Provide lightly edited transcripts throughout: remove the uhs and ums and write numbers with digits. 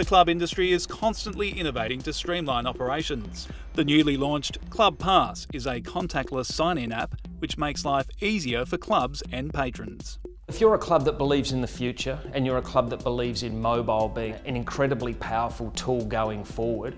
The club industry is constantly innovating to streamline operations. The newly launched Club Pass is a contactless sign-in app which makes life easier for clubs and patrons. If you're a club that believes in the future and you're a club that believes in mobile being an incredibly powerful tool going forward,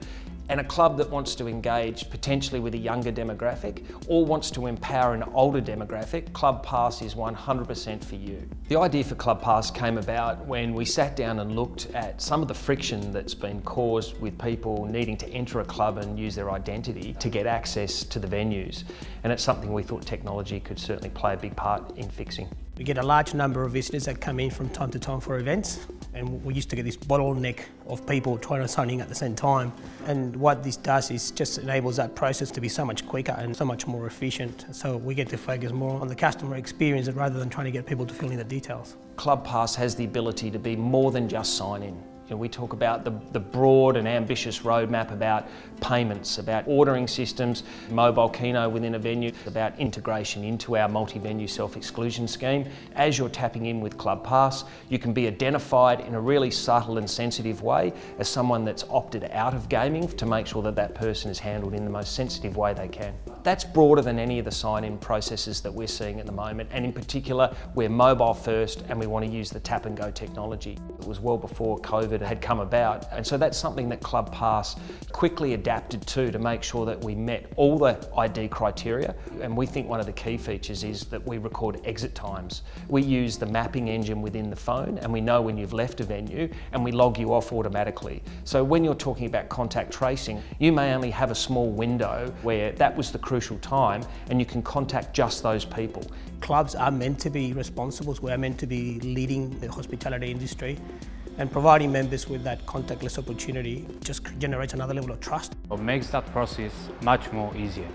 and a club that wants to engage potentially with a younger demographic or wants to empower an older demographic, Club Pass is 100% for you. The idea for Club Pass came about when we sat down and looked at some of the friction that's been caused with people needing to enter a club and use their identity to get access to the venues. And it's something we thought technology could certainly play a big part in fixing. We get a large number of visitors that come in from time to time for events, and we used to get this bottleneck of people trying to sign in at the same time. And what this does is just enables that process to be so much quicker and so much more efficient. So we get to focus more on the customer experience rather than trying to get people to fill in the details. Club Pass has the ability to be more than just sign-in. We talk about the broad and ambitious roadmap about payments, about ordering systems, mobile keno within a venue, about integration into our multi-venue self-exclusion scheme. As you're tapping in with Club Pass, you can be identified in a really subtle and sensitive way as someone that's opted out of gaming to make sure that that person is handled in the most sensitive way they can. That's broader than any of the sign-in processes that we're seeing at the moment, and in particular, we're mobile first and we want to use the tap and go technology. It was well before COVID had come about, and so that's something that Club Pass quickly adapted to make sure that we met all the ID criteria. And we think one of the key features is that we record exit times. We use the mapping engine within the phone, and we know when you've left a venue, and we log you off automatically. So when you're talking about contact tracing, you may only have a small window where that was the crucial time, and you can contact just those people. Clubs are meant to be responsible. We're meant to be leading the hospitality industry, and providing members with that contactless opportunity just generates another level of trust. It makes that process much more easier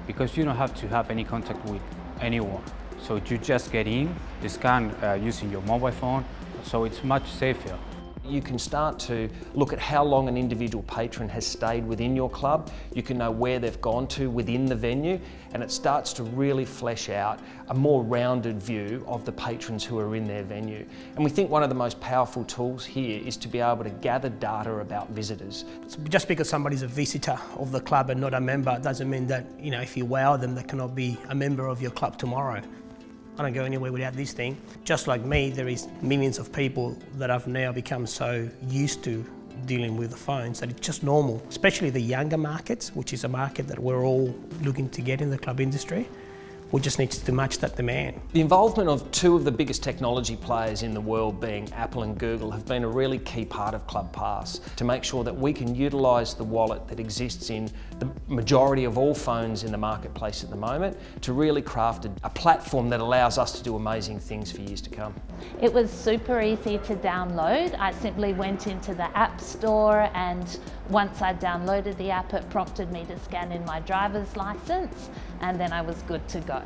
because you don't have to have any contact with anyone. So you just get in, you scan using your mobile phone, so it's much safer. You can start to look at how long an individual patron has stayed within your club. You can know where they've gone to within the venue, and it starts to really flesh out a more rounded view of the patrons who are in their venue. And we think one of the most powerful tools here is to be able to gather data about visitors. Just because somebody's a visitor of the club and not a member doesn't mean that, if you wow them, they cannot be a member of your club tomorrow. I don't go anywhere without this thing. Just like me, there is millions of people that have now become so used to dealing with the phones that it's just normal, especially the younger markets, which is a market that we're all looking to get in the club industry. We just need to match that demand. The involvement of two of the biggest technology players in the world, being Apple and Google, have been a really key part of Club Pass to make sure that we can utilise the wallet that exists in the majority of all phones in the marketplace at the moment to really craft a platform that allows us to do amazing things for years to come. It was super easy to download. I simply went into the App Store, and once I downloaded the app, it prompted me to scan in my driver's licence, and then I was good to go.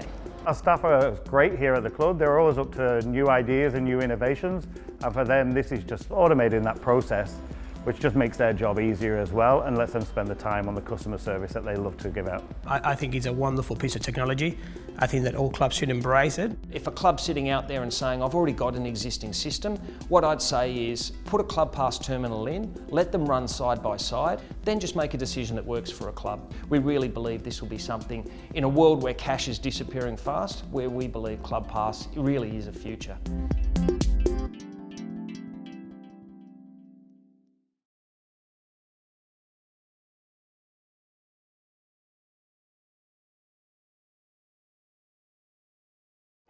Our staff are great here at the club. They're always up to new ideas and new innovations, and for them this is just automating that process, which just makes their job easier as well and lets them spend the time on the customer service that they love to give out. I think it's a wonderful piece of technology. I think that all clubs should embrace it. If a club's sitting out there and saying, I've already got an existing system, what I'd say is put a Club Pass terminal in, let them run side by side, then just make a decision that works for a club. We really believe this will be something in a world where cash is disappearing fast, where we believe Club Pass really is a future.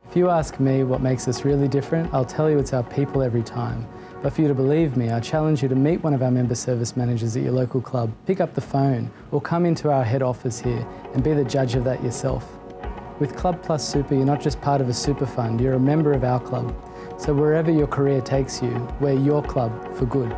If you ask me what makes us really different, I'll tell you it's our people every time. But for you to believe me, I challenge you to meet one of our member service managers at your local club, pick up the phone, or come into our head office here and be the judge of that yourself. With Club Plus Super, you're not just part of a super fund, you're a member of our club. So wherever your career takes you, we're your club for good.